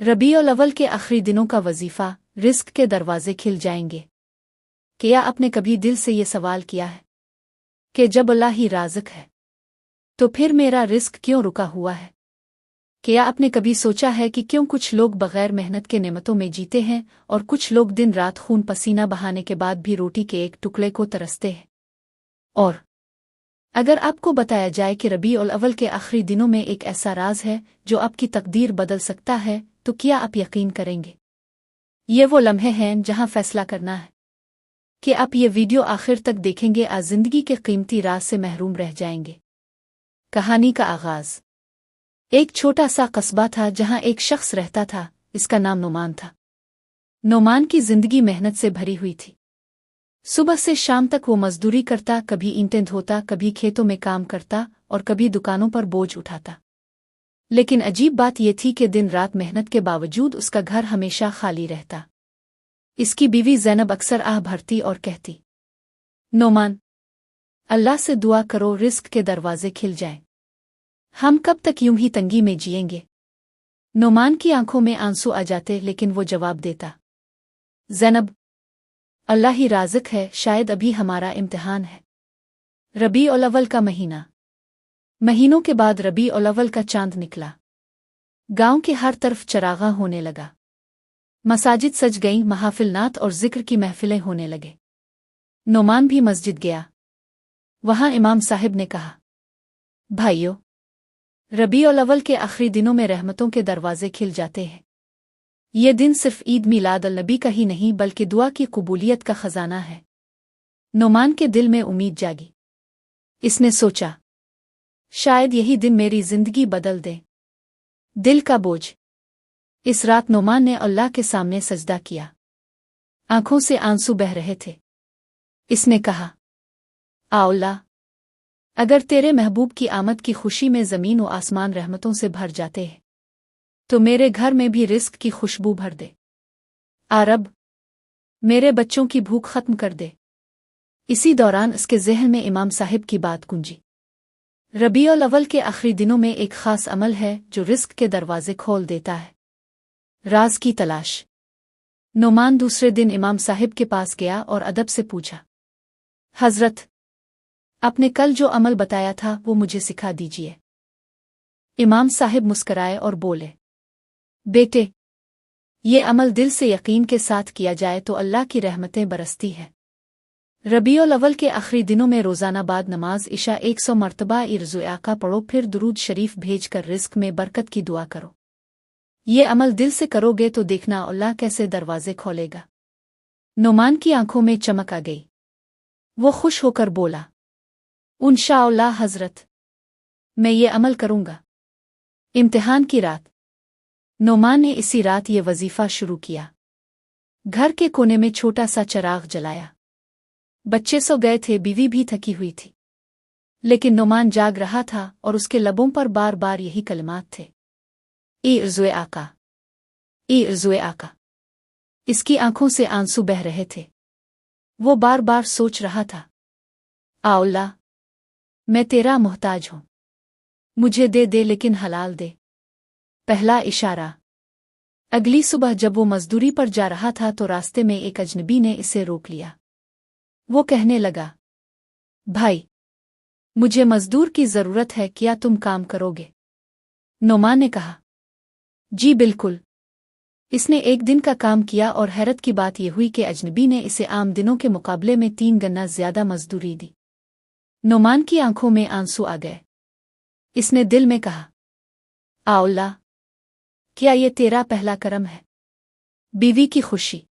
रबीउल अव्वल के आखिरी दिनों का वजीफा, रिस्क के दरवाजे खिल जाएंगे। क्या आपने कभी दिल से ये सवाल किया है कि जब अल्लाह ही राज़िक है तो फिर मेरा रिस्क क्यों रुका हुआ है? क्या आपने कभी सोचा है कि क्यों कुछ लोग बगैर मेहनत के नेमतों में जीते हैं और कुछ लोग दिन रात खून पसीना बहाने के बाद भी रोटी के एक टुकड़े को तरसते हैं? और अगर आपको बताया जाए कि रबीउल अव्वल के आखिरी दिनों में एक ऐसा राज है जो आपकी तकदीर बदल सकता है, तो क्या आप यकीन करेंगे? ये वो लम्हे हैं जहां फैसला करना है कि आप ये वीडियो आखिर तक देखेंगे या जिंदगी के कीमती राज से महरूम रह जाएंगे। कहानी का आगाज एक छोटा सा कस्बा था जहां एक शख्स रहता था। इसका नाम नोमान था। नोमान की जिंदगी मेहनत से भरी हुई थी। सुबह से शाम तक वो मजदूरी करता, कभी ईंटें धोता, कभी खेतों में काम करता और कभी दुकानों पर बोझ उठाता। लेकिन अजीब बात यह थी कि दिन रात मेहनत के बावजूद उसका घर हमेशा खाली रहता। इसकी बीवी ज़ैनब अक्सर आह भरती और कहती, नोमान, अल्लाह से दुआ करो रिस्क के दरवाजे खिल जाएं। हम कब तक यूं ही तंगी में जिएंगे? नोमान की आंखों में आंसू आ जाते, लेकिन वो जवाब देता, ज़ैनब, अल्लाह ही राज़िक है, शायद अभी हमारा इम्तिहान है। रबीउल अव्वल का महीना। महीनों के बाद रबीउल अव्वल का चांद निकला। गांव के हर तरफ चरागा होने लगा। मसाजिद सज गईं, महाफिलनात और जिक्र की महफिलें होने लगे। नोमान भी मस्जिद गया। वहां इमाम साहिब ने कहा, भाइयों, रबीउल अव्वल के आखिरी दिनों में रहमतों के दरवाजे खिल जाते हैं। ये दिन सिर्फ ईद मिलाद अल नबी का ही नहीं बल्कि दुआ की कबूलियत का खजाना है। नोमान के दिल में उम्मीद जागी। इसने सोचा, शायद यही दिन मेरी जिंदगी बदल दे। दिल का बोझ। इस रात नोमान ने अल्लाह के सामने सजदा किया। आंखों से आंसू बह रहे थे। इसने कहा, अल्लाह, अगर तेरे महबूब की आमद की खुशी में ज़मीन व आसमान रहमतों से भर जाते हैं तो मेरे घर में भी रिस्क की खुशबू भर दे। रब, मेरे बच्चों की भूख खत्म कर दे। इसी दौरान उसके ज़हन में इमाम साहिब की बात गूंजी। रबीउल अव्वल के आखिरी दिनों में एक खास अमल है जो रिस्क के दरवाजे खोल देता है। राज की तलाश। नोमान दूसरे दिन इमाम साहिब के पास गया और अदब से पूछा, हजरत, आपने कल जो अमल बताया था वो मुझे सिखा दीजिए। इमाम साहिब मुस्कराए और बोले, बेटे, ये अमल दिल से यकीन के साथ किया जाए तो अल्लाह की रहमतें बरसती हैं। रबीउल अव्वल के आखिरी दिनों में रोज़ाना बाद नमाज इशा 100 मरतबा इर्ज़ आका पढ़ो, फिर दुरूद शरीफ भेजकर रिस्क में बरकत की दुआ करो। ये अमल दिल से करोगे तो देखना अल्लाह कैसे दरवाजे खोलेगा। नोमान की आंखों में चमक आ गई। वो खुश होकर बोला, इंशाअल्लाह हजरत, मैं ये अमल करूंगा। इम्तिहान की रात। नोमान ने इसी रात ये वजीफा शुरू किया। घर के कोने में छोटा सा चराग जलाया। बच्चे सो गए थे, बीवी भी थकी हुई थी, लेकिन नोमान जाग रहा था और उसके लबों पर बार बार यही कलिमात थे, इर्ज़ आका, इर्ज़ आका। इसकी आंखों से आंसू बह रहे थे। वो बार बार सोच रहा था, अल्लाह, मैं तेरा मोहताज हूं, मुझे दे दे लेकिन हलाल दे। पहला इशारा। अगली सुबह जब वो मजदूरी पर जा रहा था तो रास्ते में एक अजनबी ने इसे रोक लिया। वो कहने लगा, भाई, मुझे मजदूर की जरूरत है, क्या तुम काम करोगे? नोमान ने कहा, जी बिल्कुल। इसने एक दिन का काम किया और हैरत की बात यह हुई कि अजनबी ने इसे आम दिनों के मुकाबले में 3 गुना ज्यादा मजदूरी दी। नोमान की आंखों में आंसू आ गए। इसने दिल में कहा, अल्लाह, क्या ये तेरा पहला करम है? बीवी की खुशी।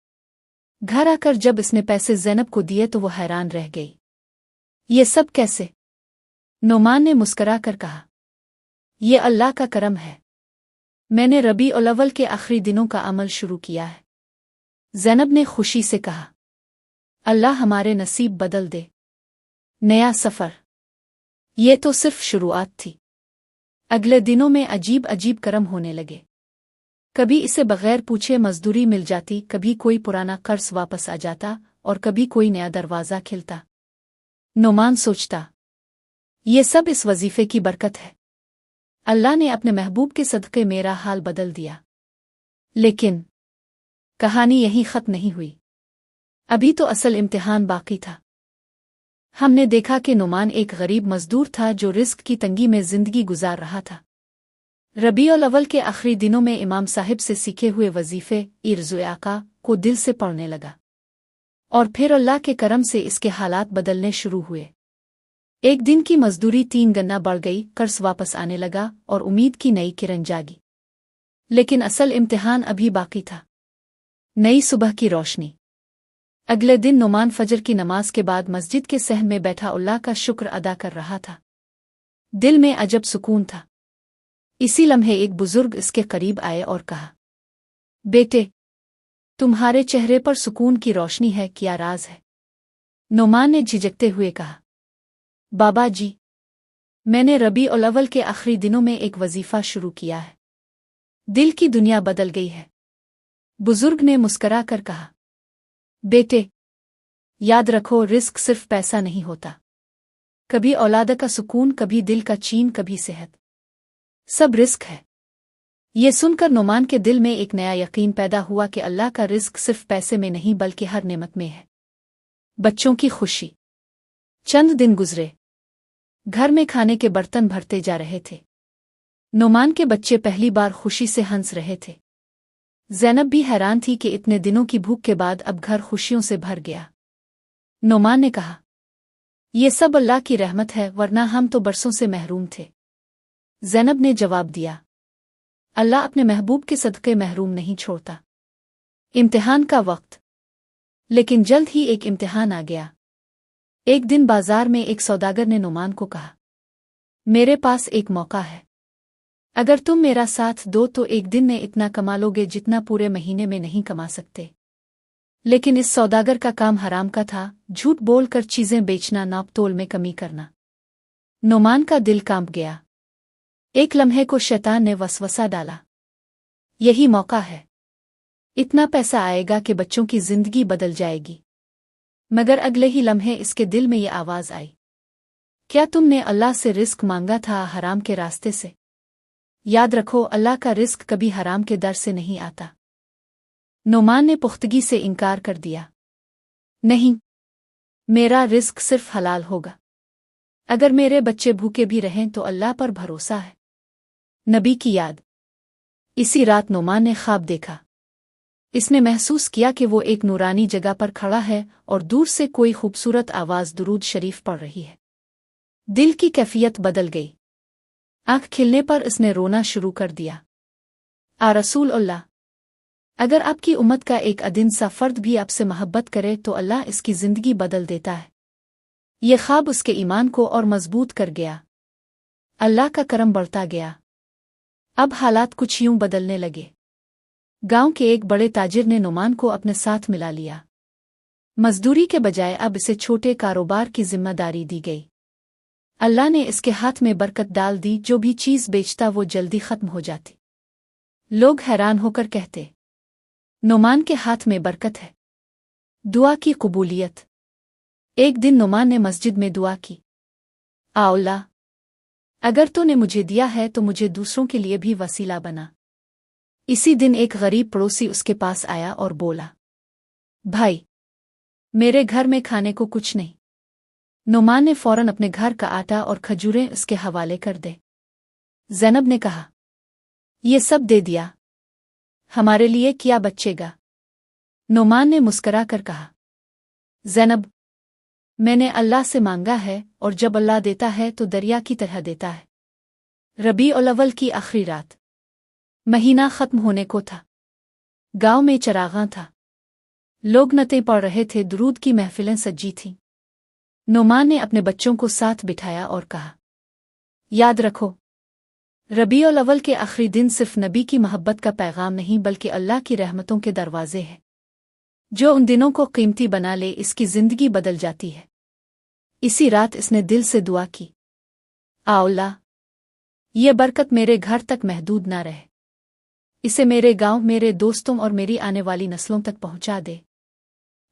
घर आकर जब इसने पैसे ज़ैनब को दिए तो वो हैरान रह गई। ये सब कैसे? नोमान ने मुस्करा कर कहा, ये अल्लाह का करम है। मैंने रबीउल अव्वल के आखिरी दिनों का अमल शुरू किया है। ज़ैनब ने खुशी से कहा, अल्लाह हमारे नसीब बदल दे। नया सफ़र। ये तो सिर्फ शुरुआत थी। अगले दिनों में अजीब अजीब करम होने लगे। कभी इसे बगैर पूछे मजदूरी मिल जाती, कभी कोई पुराना कर्ज वापस आ जाता और कभी कोई नया दरवाज़ा खिलता। नोमान सोचता, ये सब इस वजीफे की बरकत है। अल्लाह ने अपने महबूब के सदक़े मेरा हाल बदल दिया। लेकिन कहानी यहीं खत्म नहीं हुई। अभी तो असल इम्तिहान बाकी था। हमने देखा कि नुमान एक गरीब मजदूर था जो रिस्क की तंगी में जिंदगी गुजार रहा था। रबीउल अव्वल के आखिरी दिनों में इमाम साहिब से सीखे हुए वजीफे इर्ज़ आका को दिल से पढ़ने लगा, और फिर अल्लाह के करम से इसके हालात बदलने शुरू हुए। एक दिन की मजदूरी 3 गुना बढ़ गई, कर्ज वापस आने लगा और उम्मीद की नई किरण जागी। लेकिन असल इम्तिहान अभी बाकी था। नई सुबह की रोशनी। अगले दिन नुमान फजर की नमाज के बाद मस्जिद के सहन में बैठा अल्लाह का शुक्र अदा कर रहा था। दिल में अजब सुकून था। इसी लम्हे एक बुजुर्ग इसके करीब आए और कहा, बेटे, तुम्हारे चेहरे पर सुकून की रोशनी है, क्या राज है? नुमान ने झिझकते हुए कहा, बाबा जी, मैंने रबीउल अव्वल के आखिरी दिनों में एक वजीफा शुरू किया है। दिल की दुनिया बदल गई है। बुजुर्ग ने मुस्करा कर कहा, बेटे, याद रखो, रिस्क सिर्फ पैसा नहीं होता। कभी औलाद का सुकून, कभी दिल का चैन, कभी सेहत, सब रिस्क है। ये सुनकर नुमान के दिल में एक नया यकीन पैदा हुआ कि अल्लाह का रिस्क सिर्फ पैसे में नहीं बल्कि हर नेमत में है। बच्चों की खुशी। चंद दिन गुजरे। घर में खाने के बर्तन भरते जा रहे थे। नुमान के बच्चे पहली बार खुशी से हंस रहे थे। ज़ैनब भी हैरान थी कि इतने दिनों की भूख के बाद अब घर खुशियों से भर गया। नुमान ने कहा, ये सब अल्लाह की रहमत है, वरना हम तो बरसों से महरूम थे। ज़ैनब ने जवाब दिया, अल्लाह अपने महबूब के सदक़े महरूम नहीं छोड़ता। इम्तिहान का वक्त। लेकिन जल्द ही एक इम्तिहान आ गया। एक दिन बाजार में एक सौदागर ने नुमान को कहा, मेरे पास एक मौका है। अगर तुम मेरा साथ दो तो एक दिन में इतना कमा लोगे जितना पूरे महीने में नहीं कमा सकते। लेकिन इस सौदागर का काम हराम का था, झूठ बोलकर चीजें बेचना, नाप तोल में कमी करना। नुमान का दिल कांप गया। एक लम्हे को शैतान ने वसवसा डाला, यही मौका है। इतना पैसा आएगा कि बच्चों की जिंदगी बदल जाएगी। मगर अगले ही लम्हे इसके दिल में ये आवाज आई, क्या तुमने अल्लाह से रिस्क मांगा था हराम के रास्ते से? याद रखो, अल्लाह का रिस्क कभी हराम के दर से नहीं आता। नुमान ने पुख्तगी से इनकार कर दिया, नहीं, मेरा रिस्क सिर्फ हलाल होगा। अगर मेरे बच्चे भूखे भी रहें तो अल्लाह पर भरोसा है। नबी की याद। इसी रात नुमान ने ख्वाब देखा। इसने महसूस किया कि वो एक नूरानी जगह पर खड़ा है और दूर से कोई खूबसूरत आवाज़ दुरूद शरीफ पढ़ रही है। दिल की कैफियत बदल गई। आंख खिलने पर इसने रोना शुरू कर दिया। आ रसूल अल्लाह, अगर आपकी उम्मत का एक अदीन सा फर्द भी आपसे मोहब्बत करे तो अल्लाह इसकी जिंदगी बदल देता है। ये ख्वाब उसके ईमान को और मजबूत कर गया। अल्लाह का करम बढ़ता गया। अब हालात कुछ यूं बदलने लगे। गांव के एक बड़े ताजिर ने नुमान को अपने साथ मिला लिया। मजदूरी के बजाय अब इसे छोटे कारोबार की जिम्मेदारी दी गई। अल्लाह ने इसके हाथ में बरकत डाल दी, जो भी चीज बेचता वो जल्दी खत्म हो जाती। लोग हैरान होकर कहते, नुमान के हाथ में बरकत है। दुआ की कबूलियत। एक दिन नुमान ने मस्जिद में दुआ की, आ अल्लाह, अगर तूने मुझे दिया है तो मुझे दूसरों के लिए भी वसीला बना। इसी दिन एक गरीब पड़ोसी उसके पास आया और बोला, भाई, मेरे घर में खाने को कुछ नहीं। नुमान ने फौरन अपने घर का आटा और खजूरें उसके हवाले कर दे। ज़ैनब ने कहा, ये सब दे दिया, हमारे लिए क्या बचेगा? नुमान ने मुस्करा कर कहा, ज़ैनब, मैंने अल्लाह से मांगा है और जब अल्लाह देता है तो दरिया की तरह देता है। रबीउल अव्वल की आखिरी रात। महीना खत्म होने को था। गांव में चरागां था। लोग नतें पढ़ रहे थे, दुरूद की महफिलें सजी थीं। नुमान ने अपने बच्चों को साथ बिठाया और कहा, याद रखो, रबीउल अव्वल के आखिरी दिन सिर्फ नबी की मोहब्बत का पैगाम नहीं बल्कि अल्लाह की रहमतों के दरवाजे हैं। जो उन दिनों को कीमती बना ले, इसकी जिंदगी बदल जाती है। इसी रात इसने दिल से दुआ की, आ अल्लाह, ये बरकत मेरे घर तक महदूद ना रहे। इसे मेरे गांव, मेरे दोस्तों और मेरी आने वाली नस्लों तक पहुंचा दे।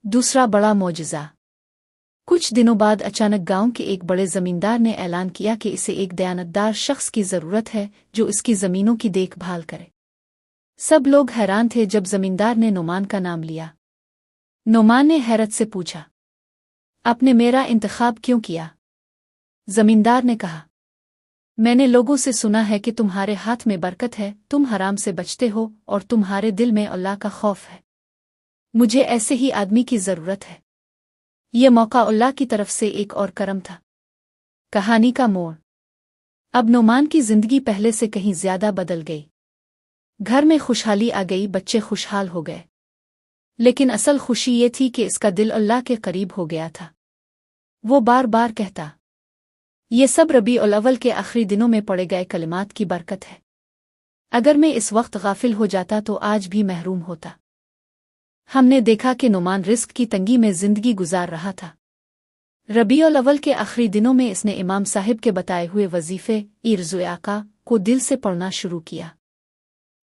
दूसरा बड़ा मौजज़ा। कुछ दिनों बाद अचानक गांव के एक बड़े जमींदार ने ऐलान किया कि इसे एक दयानतदार शख्स की जरूरत है जो इसकी जमीनों की देखभाल करे। सब लोग हैरान थे जब जमींदार ने नुमान का नाम लिया। नुमान ने हैरत से पूछा, आपने मेरा इंतखाब क्यों किया? जमींदार ने कहा, मैंने लोगों से सुना है कि तुम्हारे हाथ में बरकत है, तुम हराम से बचते हो और तुम्हारे दिल में अल्लाह का खौफ है। मुझे ऐसे ही आदमी की जरूरत है। ये मौका अल्लाह की तरफ से एक और करम था। कहानी का मोड़। अब नुमान की जिंदगी पहले से कहीं ज्यादा बदल गई। घर में खुशहाली आ गई, बच्चे खुशहाल हो गए। लेकिन असल खुशी ये थी कि इसका दिल अल्लाह के करीब हो गया था। वो बार बार कहता, ये सब रबी उल अव्वल के आखिरी दिनों में पड़े गए कलिमात की बरकत है। अगर मैं इस वक्त गाफिल हो जाता तो आज भी महरूम होता। हमने देखा कि नुमान रिस्क की तंगी में जिंदगी गुजार रहा था। रबी उल अव्वल के आखिरी दिनों में इसने इमाम साहिब के बताए हुए वजीफे इर्ज़ आका को दिल से पढ़ना शुरू किया।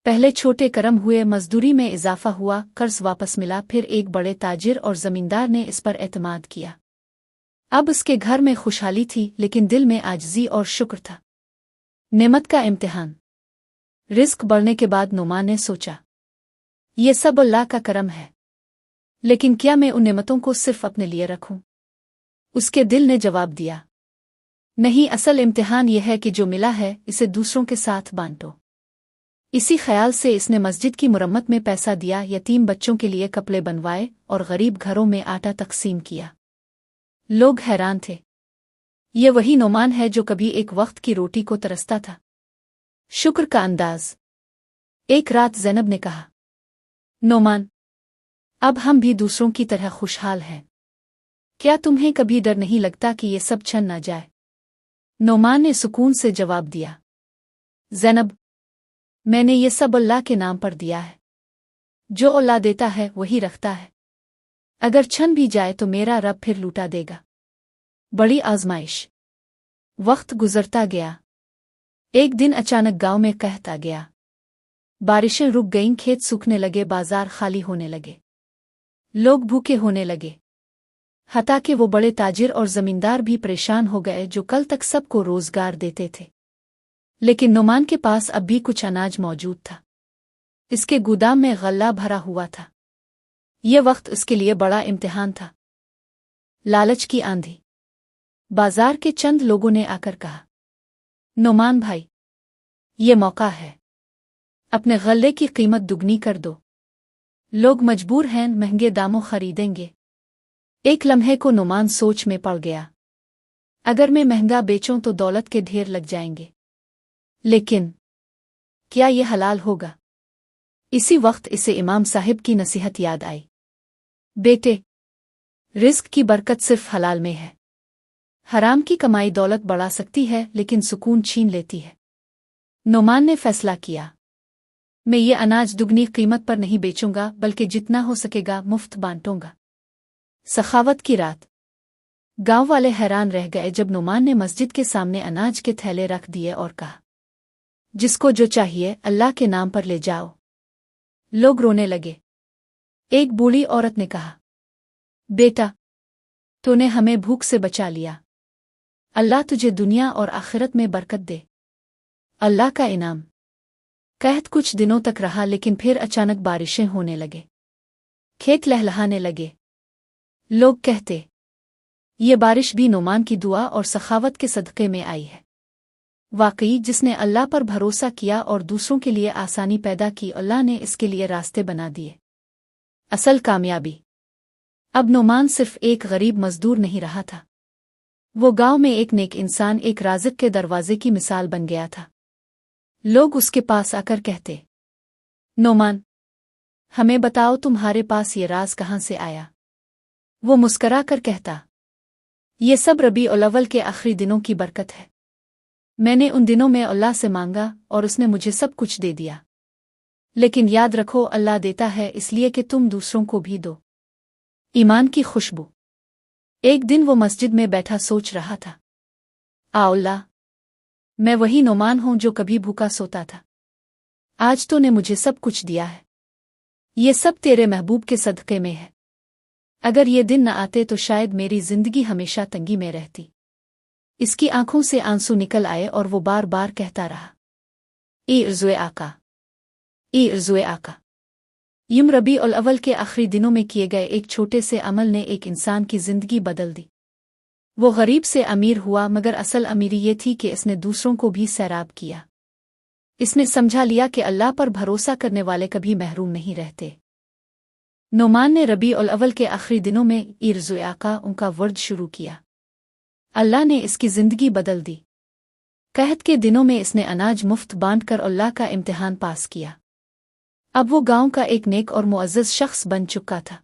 पहले छोटे करम हुए, मजदूरी में इजाफा हुआ, कर्ज वापस मिला, फिर एक बड़े ताजिर और जमींदार ने इस पर एतमाद किया। अब उसके घर में खुशहाली थी, लेकिन दिल में आजिज़ी और शुक्र था। नेमत का इम्तिहान। रिस्क बढ़ने के बाद नुमान ने सोचा, ये सब अल्लाह का करम है, लेकिन क्या मैं उन नेमतों को सिर्फ अपने लिए रखूं? उसके दिल ने जवाब दिया, नहीं, असल इम्तिहान यह है कि जो मिला है इसे दूसरों के साथ बांटो। इसी ख्याल से इसने मस्जिद की मुरम्मत में पैसा दिया, यतीम बच्चों के लिए कपड़े बनवाए और गरीब घरों में आटा तकसीम किया। लोग हैरान थे। ये वही नुमान है जो कभी एक वक्त की रोटी को तरसता था। शुक्र का अंदाज। एक रात ज़ैनब ने कहा, नुमान, अब हम भी दूसरों की तरह खुशहाल हैं। क्या तुम्हें कभी डर नहीं लगता कि ये सब छन न जाए? नुमान ने सुकून से जवाब दिया, ज़ैनब, मैंने ये सब अल्लाह के नाम पर दिया है। जो अल्लाह देता है वही रखता है। अगर छन भी जाए तो मेरा रब फिर लूटा देगा। बड़ी आजमाइश। वक्त गुजरता गया। एक दिन अचानक गांव में कहत आ गया। बारिशें रुक गईं, खेत सूखने लगे, बाजार खाली होने लगे, लोग भूखे होने लगे। हता कि वो बड़े ताजिर और जमींदार भी परेशान हो गए जो कल तक सबको रोजगार देते थे। लेकिन नुमान के पास अब भी कुछ अनाज मौजूद था। इसके गोदाम में गल्ला भरा हुआ था। यह वक्त उसके लिए बड़ा इम्तिहान था। लालच की आंधी। बाजार के चंद लोगों ने आकर कहा, नुमान भाई, ये मौका है, अपने गल्ले की कीमत दुगनी कर दो। लोग मजबूर हैं, महंगे दामों खरीदेंगे। एक लम्हे को नुमान सोच में पड़ गया। अगर मैं महंगा बेचूं तो दौलत के ढेर लग जाएंगे, लेकिन क्या ये हलाल होगा? इसी वक्त इसे इमाम साहिब की नसीहत याद आई। बेटे, रिस्क की बरकत सिर्फ हलाल में है। हराम की कमाई दौलत बढ़ा सकती है, लेकिन सुकून छीन लेती है। नुमान ने फैसला किया, मैं ये अनाज दुगनी कीमत पर नहीं बेचूंगा, बल्कि जितना हो सकेगा मुफ्त बांटूंगा। सखावत की रात। गांव वाले हैरान रह गए जब नुमान ने मस्जिद के सामने अनाज के थैले रख दिए और कहा, जिसको जो चाहिए अल्लाह के नाम पर ले जाओ। लोग रोने लगे। एक बूढ़ी औरत ने कहा, बेटा, तूने हमें भूख से बचा लिया। अल्लाह तुझे दुनिया और आखिरत में बरकत दे। अल्लाह का इनाम। कहत कुछ दिनों तक रहा, लेकिन फिर अचानक बारिशें होने लगे। खेत लहलहाने लगे। लोग कहते, ये बारिश भी नुमान की दुआ और सखावत के सदक़े में आई है। वाकई, जिसने अल्लाह पर भरोसा किया और दूसरों के लिए आसानी पैदा की, अल्लाह ने इसके लिए रास्ते बना दिए। असल कामयाबी। अब नुमान सिर्फ एक गरीब मजदूर नहीं रहा था। वो गांव में एक नेक इंसान, एक राज़िक के दरवाजे की मिसाल बन गया था। लोग उसके पास आकर कहते, नुमान, हमें बताओ तुम्हारे पास ये राज कहाँ से आया? वो मुस्करा कर कहता, ये सब रबी उल अव्वल के आखिरी दिनों की बरकत है। मैंने उन दिनों में अल्लाह से मांगा और उसने मुझे सब कुछ दे दिया। लेकिन याद रखो, अल्लाह देता है इसलिए कि तुम दूसरों को भी दो। ईमान की खुशबू। एक दिन वो मस्जिद में बैठा सोच रहा था, अल्लाह, मैं वही नुमान हूं जो कभी भूखा सोता था। आज तो ने मुझे सब कुछ दिया है। ये सब तेरे महबूब के सदक़े में है। अगर ये दिन न आते तो शायद मेरी जिंदगी हमेशा तंगी में रहती। इसकी आंखों से आंसू निकल आए और वो बार बार कहता रहा, इर्ज़ आका, इर्ज़ुए आका यूं रबी उल अव्वल के आखिरी दिनों में किए गए एक छोटे से अमल ने एक इंसान की जिंदगी बदल दी। वो गरीब से अमीर हुआ, मगर असल अमीरी ये थी कि इसने दूसरों को भी सैराब किया। इसने समझा लिया कि अल्लाह पर भरोसा करने वाले कभी महरूम नहीं रहते। नोमान ने रबी उल अव्वल के आखिरी दिनों में इर्ज़ुए आका उनका वर्द शुरू किया। अल्लाह ने इसकी जिंदगी बदल दी। कहत के दिनों में इसने अनाज मुफ्त बांटकर अल्लाह का इम्तिहान पास किया। अब वो गांव का एक नेक और मुअज़्ज़ज़ शख्स बन चुका था।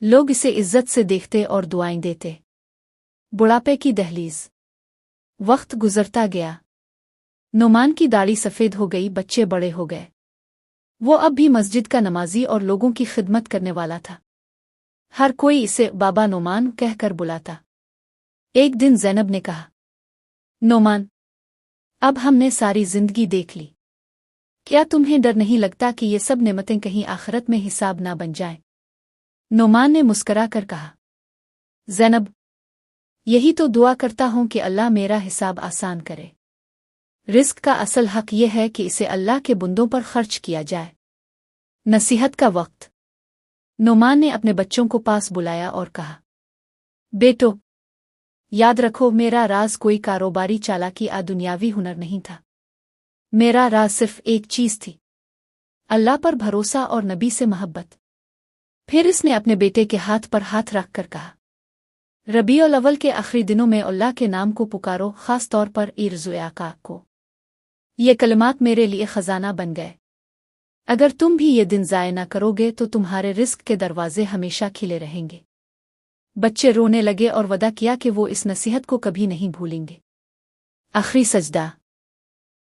लोग इसे इज्जत से देखते और दुआएं देते। बुढ़ापे की दहलीज। वक्त गुजरता गया। नोमान की दाढ़ी सफ़ेद हो गई, बच्चे बड़े हो गए। वो अब भी मस्जिद का नमाजी और लोगों की खिदमत करने वाला था। हर कोई इसे बाबा नोमान कहकर बुलाता। एक दिन ज़ैनब ने कहा, नोमान, अब हमने सारी जिंदगी देख ली। क्या तुम्हें डर नहीं लगता कि ये सब नेमतें कहीं आखिरत में हिसाब ना बन जाएं? नोमान ने मुस्करा कर कहा, ज़ैनब, यही तो दुआ करता हूं कि अल्लाह मेरा हिसाब आसान करे। रिस्क का असल हक यह है कि इसे अल्लाह के बंदों पर खर्च किया जाए। नसीहत का वक्त। नोमान ने अपने बच्चों को पास बुलाया और कहा, बेटो, याद रखो, मेरा राज कोई कारोबारी चालाकी या दुनियावी हुनर नहीं था। मेरा राज सिर्फ एक चीज थी, अल्लाह पर भरोसा और नबी से मोहब्बत। फिर इसने अपने बेटे के हाथ पर हाथ रखकर कहा, रबीउल अव्वल के आखिरी दिनों में अल्लाह के नाम को पुकारो, खास तौर पर इर्ज़ुए आका को। ये कलमात मेरे लिए खजाना बन गए। अगर तुम भी ये दिन ज़ाय न करोगे तो तुम्हारे रिस्क के दरवाजे हमेशा खिले रहेंगे। बच्चे रोने लगे और वदा किया कि वो इस नसीहत को कभी नहीं भूलेंगे। आखिरी सजदा।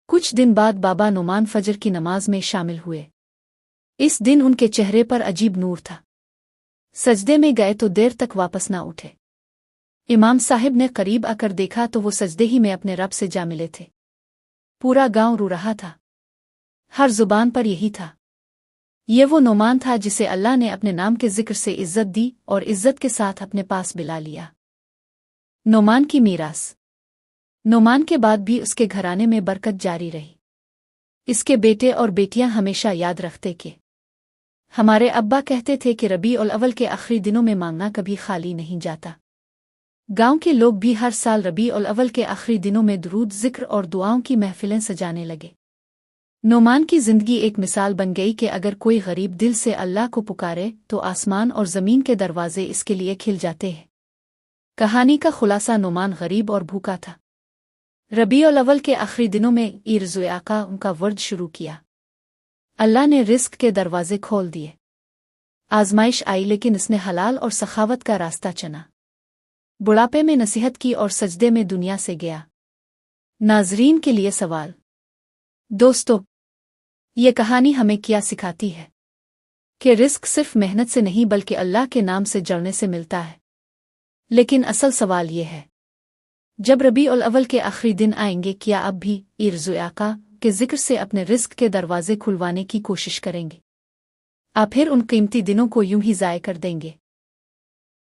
कुछ दिन बाद बाबा नोमान फजर की नमाज में शामिल हुए। इस दिन उनके चेहरे पर अजीब नूर था। सजदे में गए तो देर तक वापस ना उठे। इमाम साहिब ने करीब आकर देखा तो वो सजदे ही में अपने रब से जा मिले थे। पूरा गांव रो रहा था। हर जुबान पर यही था। ये वो नोमान था जिसे अल्लाह ने अपने नाम के जिक्र से इज्जत दी और इज्जत के साथ अपने पास बिला लिया। नोमान की मीरास। नोमान के बाद भी उसके घराने में बरकत जारी रही। इसके बेटे और बेटियां हमेशा याद रखते कि हमारे अब्बा कहते थे कि रबीउल अव्वल के आखिरी दिनों में मांगना कभी खाली नहीं जाता। गांव के लोग भी हर साल रबीउल अव्वल के आखिरी दिनों में दुरूद, जिक्र और दुआओं की महफिलें सजाने लगे। नोमान की जिंदगी एक मिसाल बन गई कि अगर कोई गरीब दिल से अल्लाह को पुकारे तो आसमान और ज़मीन के दरवाजे इसके लिए खिल जाते हैं। कहानी का खुलासा, नोमान गरीब और भूखा था। रबीउल अव्वल के आखिरी दिनों में इर्ज़ुए आका उनका वर्द शुरू किया। अल्लाह ने रिस्क के दरवाजे खोल दिए। आजमाइश आई, लेकिन इसने हलाल और सखावत का रास्ता चुना। बुढ़ापे में नसीहत की और सजदे में दुनिया से गया। नाजरीन के लिए सवाल। दोस्तों, ये कहानी हमें क्या सिखाती है कि रिस्क सिर्फ मेहनत से नहीं बल्कि अल्लाह के नाम से जड़ने से मिलता है। लेकिन असल सवाल ये है, जब रबीउल अव्वल के आखिरी दिन आएंगे, क्या अब भी इर्ज़ुए आका के जिक्र से अपने रिस्क के दरवाजे खुलवाने की कोशिश करेंगे? आप फिर उन कीमती दिनों को यूं ही ज़ाय कर देंगे?